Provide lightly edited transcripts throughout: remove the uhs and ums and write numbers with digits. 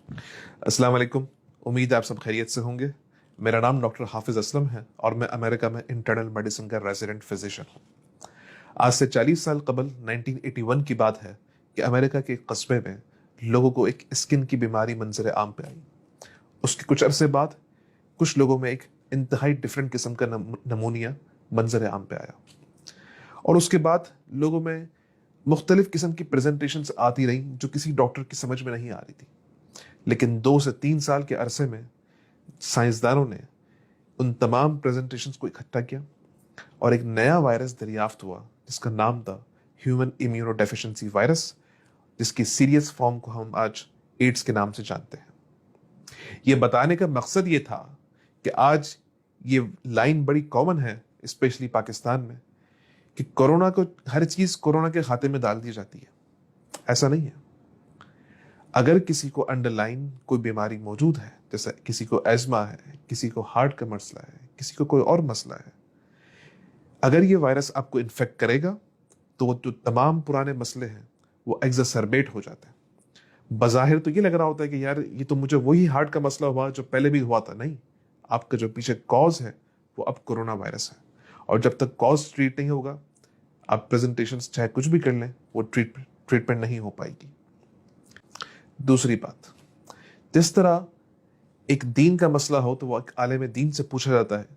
अस्सलाम वालेकुम। उम्मीद है आप सब खैरियत से होंगे। मेरा नाम डॉक्टर हाफिज असलम है और मैं अमेरिका में इंटरनल मेडिसिन का रेजिडेंट फिजिशियन हूँ। आज से 40 साल कबल 1981 की बात है कि अमेरिका के एक कस्बे में लोगों को एक स्किन की बीमारी मंजर आम पे आई। उसके कुछ अरसे बाद कुछ लोगों में एक इंतहाई डिफरेंट किस्म का नमूनिया मंजर आम पे आया और उसके बाद लोगों में मुख्तलिफ किस्म की प्रेजेंटेशन आती रही जो किसी डॉक्टर की समझ में नहीं आ रही थी। लेकिन 2 से 3 साल के अरसे में साइंसदानों ने उन तमाम प्रेजेंटेशंस को इकट्ठा किया और एक नया वायरस दरियाफ्त हुआ जिसका नाम था ह्यूमन इम्यूनोडेफिशिएंसी वायरस, जिसकी सीरियस फॉर्म को हम आज एड्स के नाम से जानते हैं। ये बताने का मकसद ये था कि आज ये लाइन बड़ी कॉमन है स्पेशली पाकिस्तान में कि कोरोना को हर चीज कोरोना के खाते में डाल दी जाती है। ऐसा नहीं है। अगर किसी को अंडरलाइन कोई बीमारी मौजूद है, जैसे किसी को एज्मा है, किसी को हार्ट का मसला है, किसी को कोई और मसला है, अगर ये वायरस आपको इन्फेक्ट करेगा तो वो जो तमाम पुराने मसले हैं वो एग्जासर्बेट हो जाते हैं। बज़ाहिर तो ये लग रहा होता है कि यार ये तो मुझे वही हार्ट का मसला हुआ जो पहले भी हुआ था। नहीं, आपका जो पीछे कॉज है वो अब कोरोना वायरस है और जब तक कॉज ट्रीट नहीं होगा, आप प्रेजेंटेशन चाहे कुछ भी कर लें, वो ट्रीटमेंट नहीं हो पाएगी। दूसरी बात, जिस तरह एक दीन का मसला हो तो वो एक आलिम दीन से पूछा जाता है,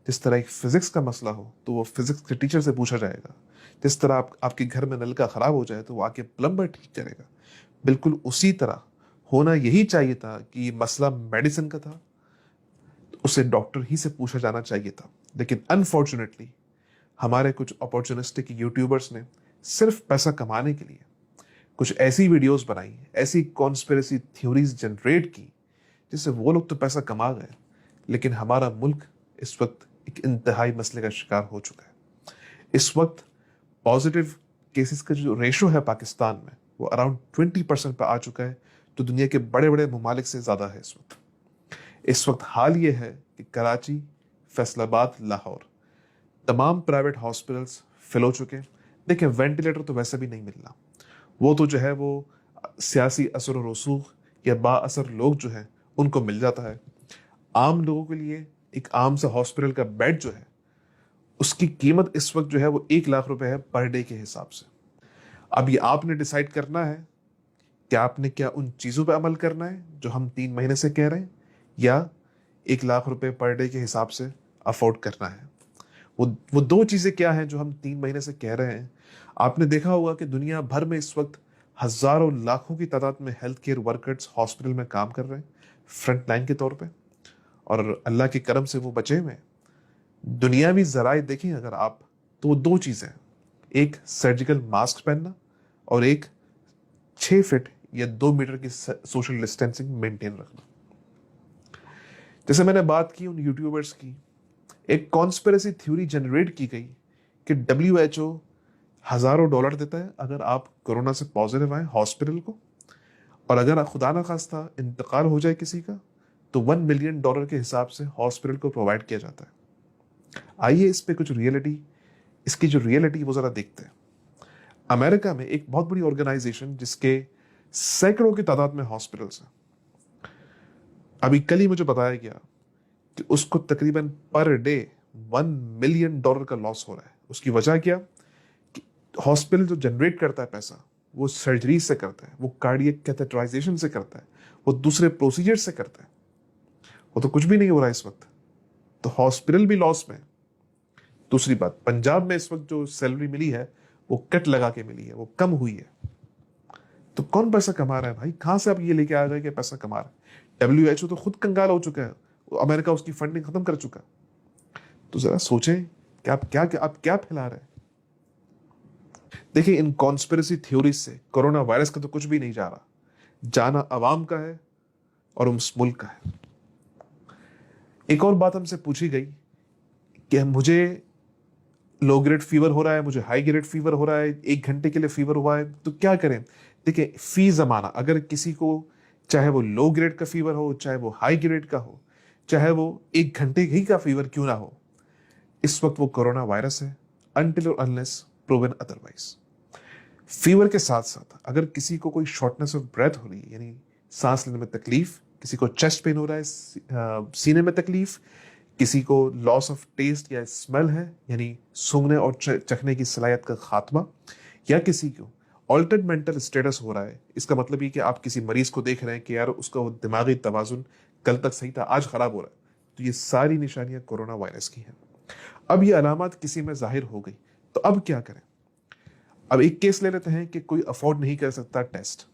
जिस तरह एक फिजिक्स का मसला हो तो वो फिजिक्स के टीचर से पूछा जाएगा, जिस तरह आपके घर में नल का खराब हो जाए तो वो आके प्लम्बर ठीक करेगा, बिल्कुल उसी तरह होना यही चाहिए था कि ये मसला मेडिसिन का था तो उसे डॉक्टर ही से पूछा जाना चाहिए था। लेकिन अनफॉर्चुनेटली हमारे कुछ अपॉर्चुनिस्टिक यूट्यूबर्स ने सिर्फ पैसा कमाने के लिए कुछ ऐसी वीडियोस बनाई, ऐसी कॉन्स्पिरेसी थ्योरीज जनरेट की जिससे वो लोग तो पैसा कमा गए, लेकिन हमारा मुल्क इस वक्त एक इंतहाई मसले का शिकार हो चुका है। इस वक्त पॉजिटिव केसेस का जो रेशो है पाकिस्तान में वो अराउंड 20% पर आ चुका है, जो दुनिया के बड़े बड़े ममालिक से ज़्यादा है। इस वक्त हाल ये है कि कराची, फैसलाबाद, लाहौर तमाम प्राइवेट हॉस्पिटल्स फिल हो चुके हैं। देखिए, वेंटिलेटर तो वैसे भी नहीं मिलना, वो तो जो है वो सियासी असर और रसूख या बाअसर लोग जो हैं उनको मिल जाता है। आम लोगों के लिए एक आम सा हॉस्पिटल का बेड जो है उसकी कीमत इस वक्त जो है वो 1 लाख रुपए है पर डे के हिसाब से। अब ये आपने डिसाइड करना है कि आपने क्या उन चीज़ों पे अमल करना है जो हम 3 महीने से कह रहे हैं, या 1 लाख रुपए पर डे के हिसाब से अफोर्ड करना है। वो दो चीज़ें क्या हैं जो हम 3 महीने से कह रहे हैं। आपने देखा होगा कि दुनिया भर में इस वक्त हजारों लाखों की तादाद में हेल्थ केयर वर्कर्स हॉस्पिटल में काम कर रहे हैं फ्रंट लाइन के तौर पे, और अल्लाह के करम से वो बचे हुए हैं। दुनियावी जराए देखें अगर आप, तो वो दो चीज़ें हैं, एक सर्जिकल मास्क पहनना और एक 6 फीट या 2 मीटर की सोशल डिस्टेंसिंग मेंटेन रखना। जैसे मैंने बात की उन यूट्यूबर्स की, एक कॉन्स्पिरेसी थ्योरी जनरेट की गई कि WHO हजारों डॉलर देता है अगर आप कोरोना से पॉजिटिव आए हॉस्पिटल को, और अगर खुदा ना खास्ता इंतकाल हो जाए किसी का तो $1 मिलियन के हिसाब से हॉस्पिटल को प्रोवाइड किया जाता है। आइए इस पे कुछ रियलिटी, इसकी जो रियलिटी वो जरा देखते हैं। अमेरिका में एक बहुत बड़ी ऑर्गेनाइजेशन जिसके सैकड़ों की तादाद में हॉस्पिटल्स हैं, अभी कल ही मुझे बताया गया कि उसको तकरीबन पर डे $1 मिलियन का लॉस हो रहा है। उसकी वजह क्या? कि हॉस्पिटल जो जनरेट करता है पैसा वो सर्जरी से करता है, वो कार्डियक कैथेटराइजेशन से करता है, वो दूसरे प्रोसीजर से करता है। वो तो कुछ भी नहीं हो रहा है इस वक्त, तो हॉस्पिटल भी लॉस में। दूसरी बात, पंजाब में इस वक्त जो सैलरी मिली है वो कट लगा के मिली है, वो कम हुई है। तो कौन पैसा कमा रहा है भाई? कहां से आप ये लेके आ गए कि पैसा कमा रहा है? WHO तो खुद कंगाल हो चुका है, अमेरिका उसकी फंडिंग खत्म कर चुका। तो जरा सोचें कि आप क्या फैला रहे हैं। देखिए, इन कॉन्स्पिरेसी थ्योरीज से कोरोना वायरस का तो कुछ भी नहीं जा रहा, जाना अवाम का है और उस मुल्क का है। एक और बात हमसे पूछी गई कि मुझे लो ग्रेड फीवर हो रहा है, मुझे हाई ग्रेड फीवर हो रहा है, 1 घंटे के लिए फीवर हुआ है, तो क्या करें? देखिए, फी जमाना, अगर किसी को चाहे वो लो ग्रेड का फीवर हो, चाहे वो हाई ग्रेड का हो, चाहे वो 1 घंटे ही का फीवर क्यों ना हो, इस वक्त वो कोरोना वायरस है, अनटिल और अनलेस प्रूवन अदरवाइज। फीवर के साथ साथ अगर किसी को कोई शॉर्टनेस ऑफ ब्रेथ हो रही है, यानी सांस लेने में तकलीफ, किसी को चेस्ट पेन हो रहा है, सीने में तकलीफ, किसी को लॉस ऑफ टेस्ट या स्मेल है यानी सूंघने और चखने की सलाहियत का खात्मा, या किसी को ऑल्टर्ड मेंटल स्टेटस हो रहा है। इसका मतलब ये कि आप किसी मरीज को देख रहे हैं कि यार उसका दिमागी तवाजुन कल तक सही था, आज खराब हो रहा है। तो ये सारी निशानियां कोरोना वायरस की हैं। अब ये अलामत किसी में जाहिर हो गई तो अब क्या करें? अब एक केस ले लेते हैं कि कोई अफोर्ड नहीं कर सकता टेस्ट।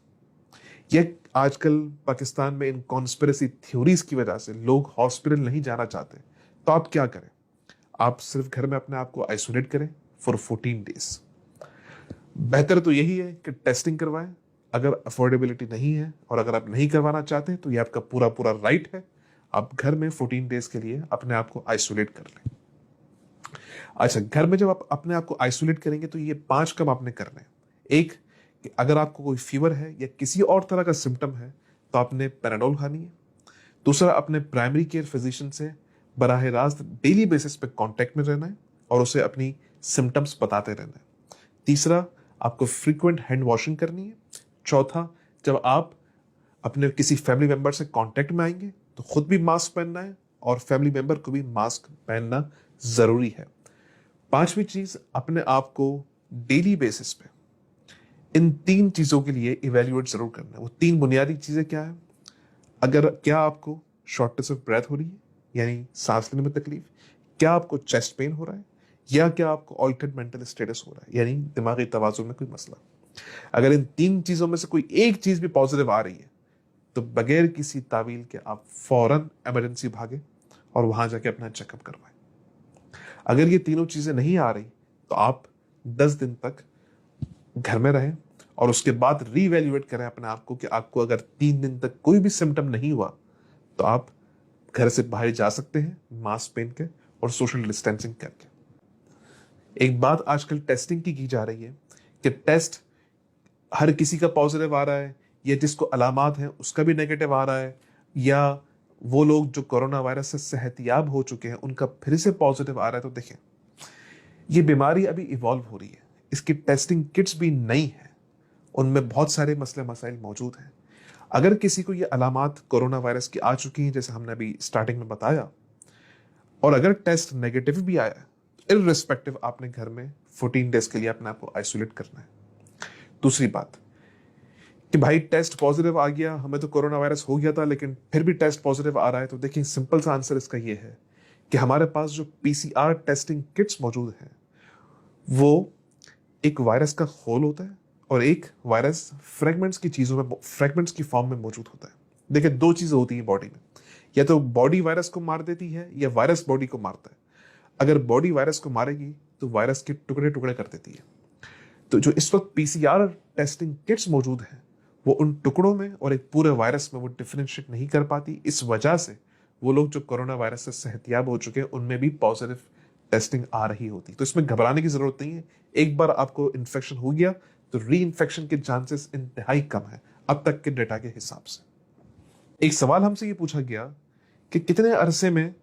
ये आजकल पाकिस्तान में इन कॉन्स्पिरेसी थ्योरीज की वजह से लोग हॉस्पिटल नहीं जाना चाहते। तो आप क्या करें? आप सिर्फ घर में अपने आप को आइसोलेट करें फॉर 14 डेज। बेहतर तो यही है कि टेस्टिंग करवाएं। अगर अफोर्डेबिलिटी नहीं है और अगर आप नहीं करवाना चाहते तो ये आपका पूरा पूरा राइट है। आप घर में 14 डेज के लिए अपने आप को आइसोलेट कर लें। अच्छा, घर में जब आप अपने आप को आइसोलेट करेंगे तो ये 5 काम आपने करने हैं। एक, कि अगर आपको कोई फीवर है या किसी और तरह का सिम्टम है तो आपने पैराडोल खानी है। दूसरा, अपने प्राइमरी केयर फिजिशियन से बराह रास्त डेली बेसिस पे कांटेक्ट में रहना है और उसे अपनी सिम्टम्स बताते रहना है। तीसरा, आपको फ्रीक्वेंट हैंड वॉशिंग करनी है। चौथा, जब आप अपने किसी फैमिली मेंबर से कांटेक्ट में आएंगे तो खुद भी मास्क पहनना है और फैमिली मेंबर को भी मास्क पहनना जरूरी है। पांचवी चीज, अपने आप को डेली बेसिस पे इन 3 चीजों के लिए इवेल्युएट जरूर करना है। वो 3 बुनियादी चीजें क्या है? अगर क्या आपको शॉर्टनेस ऑफ ब्रेथ हो रही है यानी सांस लेने में तकलीफ, क्या आपको चेस्ट पेन हो रहा है, या क्या आपको ऑल्टर्ड मेंटल स्टेटस हो रहा है यानी दिमागी तवाजुन में कोई मसला। अगर इन 3 चीजों में से कोई एक चीज भी पॉजिटिव आ रही है तो बगैर किसी तावील के आप फौरन इमरजेंसी भागे और वहां जाके अपना चेकअप करवाएं। अगर ये तीनों चीजें नहीं आ रही तो आप 10 दिन तक घर में रहें और उसके बाद रीवैल्यूएट करें अपने आप को कि आपको अगर 3 दिन तक कोई भी सिम्टम नहीं हुआ तो आप घर से बाहर जा सकते हैं मास्क पहन के और सोशल डिस्टेंसिंग करके। एक बात आजकल टेस्टिंग की जा रही है कि टेस्ट हर किसी का पॉजिटिव आ रहा है या जिसको अलामात हैं उसका भी नेगेटिव आ रहा है, या वो लोग जो कोरोना वायरस से सेहतियाब हो चुके हैं उनका फिर से पॉजिटिव आ रहा है। तो देखें, ये बीमारी अभी इवॉल्व हो रही है, इसकी टेस्टिंग किट्स भी नई है, उनमें बहुत सारे मसले मसाइल मौजूद हैं। अगर किसी को ये अलामात कोरोना वायरस की आ चुकी हैं जैसे हमने अभी स्टार्टिंग में बताया, और अगर टेस्ट नेगेटिव भी आया इररिस्पेक्टिव आपने घर में 14 डेज के लिए अपने आप को आइसोलेट करना है। दूसरी बात कि भाई टेस्ट पॉजिटिव आ गया, हमें तो कोरोना वायरस हो गया था लेकिन फिर भी टेस्ट पॉजिटिव आ रहा है, तो देखिए सिंपल सा आंसर इसका ये है कि हमारे पास जो पीसीआर टेस्टिंग किट्स मौजूद हैं वो एक वायरस का होल होता है और एक वायरस फ्रेगमेंट्स की फॉर्म में मौजूद होता है। देखिए 2 चीजें होती हैं बॉडी में, या तो बॉडी वायरस को मार देती है या वायरस बॉडी को मारता है। अगर बॉडी वायरस को मारेगी तो वायरस के टुकड़े टुकड़े कर देती है। तो जो इस वक्त पीसीआर टेस्टिंग किट्स मौजूद हैं वो उन टुकड़ों में और एक पूरे वायरस में वो डिफरेंशिएट नहीं कर पाती। इस वजह से वो लोग जो कोरोना वायरस से सेहतियाब हो चुके हैं उनमें भी पॉजिटिव टेस्टिंग आ रही होती। तो इसमें घबराने की जरूरत नहीं है। एक बार आपको इन्फेक्शन हो गया तो री इन्फेक्शन के चांसेस इंतहाई कम है अब तक के डेटा के हिसाब से। एक सवाल हमसे ये पूछा गया कि कितने अरसे में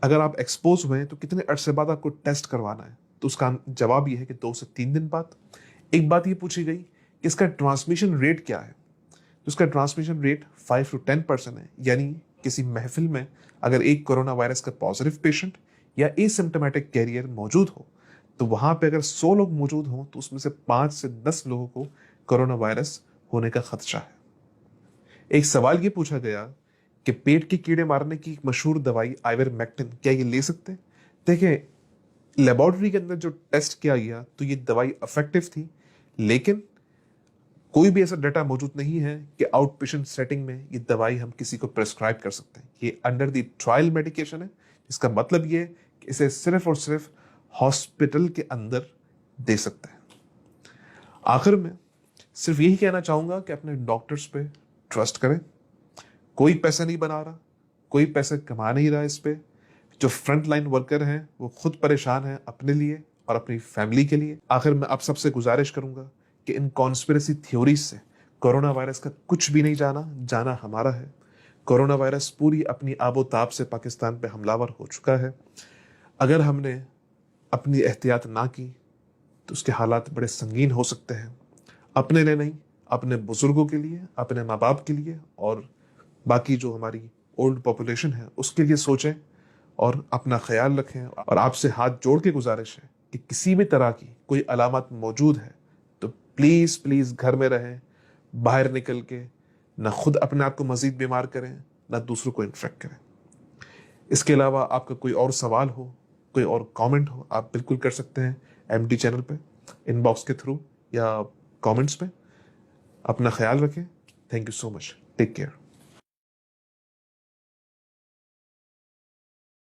अगर आप एक्सपोज हुए तो कितने अरसे बाद आपको टेस्ट करवाना है, तो उसका जवाब ये है कि 2 से 3 दिन बाद। एक बात ये पूछी गई कि इसका ट्रांसमिशन रेट क्या है, तो इसका ट्रांसमिशन रेट 5 to 10% है, यानी किसी महफिल में अगर एक कोरोना वायरस का पॉजिटिव पेशेंट या एसिम्प्टोमेटिक कैरियर मौजूद हो तो वहां पे अगर 100 लोग मौजूद हों तो उसमें से 5 से 10 लोगों को कोरोना वायरस होने का खदशा है। एक सवाल ये पूछा गया कि पेट के कीड़े मारने की एक मशहूर दवाई आइवरमेक्टिन क्या ये ले सकते हैं? देखिए लेबोरेटरी के अंदर जो टेस्ट किया गया तो ये दवाई इफेक्टिव थी, लेकिन कोई भी ऐसा डाटा मौजूद नहीं है कि आउट पेशेंट सेटिंग में ये दवाई हम किसी को प्रेस्क्राइब कर सकते हैं। ये अंडर द ट्रायल मेडिकेशन है, इसका मतलब ये कि इसे सिर्फ और सिर्फ हॉस्पिटल के अंदर दे सकते हैं। आखिर में सिर्फ यही कहना चाहूंगा कि अपने डॉक्टर्स पे ट्रस्ट करें। कोई पैसा नहीं बना रहा, कोई पैसा कमा नहीं रहा इस पे। जो फ्रंट लाइन वर्कर हैं वो खुद परेशान हैं अपने लिए और अपनी फैमिली के लिए। आखिर में आप सबसे गुजारिश करूंगा कि इन कॉन्स्पिरेसी थ्योरीज से कोरोना वायरस का कुछ भी नहीं जाना हमारा है। कोरोना वायरस पूरी अपनी आबोताब से पाकिस्तान पे हमलावर हो चुका है। अगर हमने अपनी एहतियात ना की तो उसके हालात बड़े संगीन हो सकते हैं, अपने लिए नहीं अपने बुजुर्गों के लिए, अपने माँ बाप के लिए और बाकी जो हमारी ओल्ड पॉपुलेशन है उसके लिए सोचें और अपना ख्याल रखें। और आपसे हाथ जोड़ के गुजारिश है कि किसी भी तरह की कोई अलामत मौजूद है तो प्लीज़ प्लीज़ घर में रहें, बाहर निकल के ना खुद अपने आप को मज़ीद बीमार करें ना दूसरों को इन्फेक्ट करें। इसके अलावा आपका कोई और सवाल हो, कोई और कमेंट हो, आप बिल्कुल कर सकते हैं एमडी चैनल पे, इनबॉक्स के थ्रू या कमेंट्स पे। अपना ख्याल रखें। Thank you so much. Take care.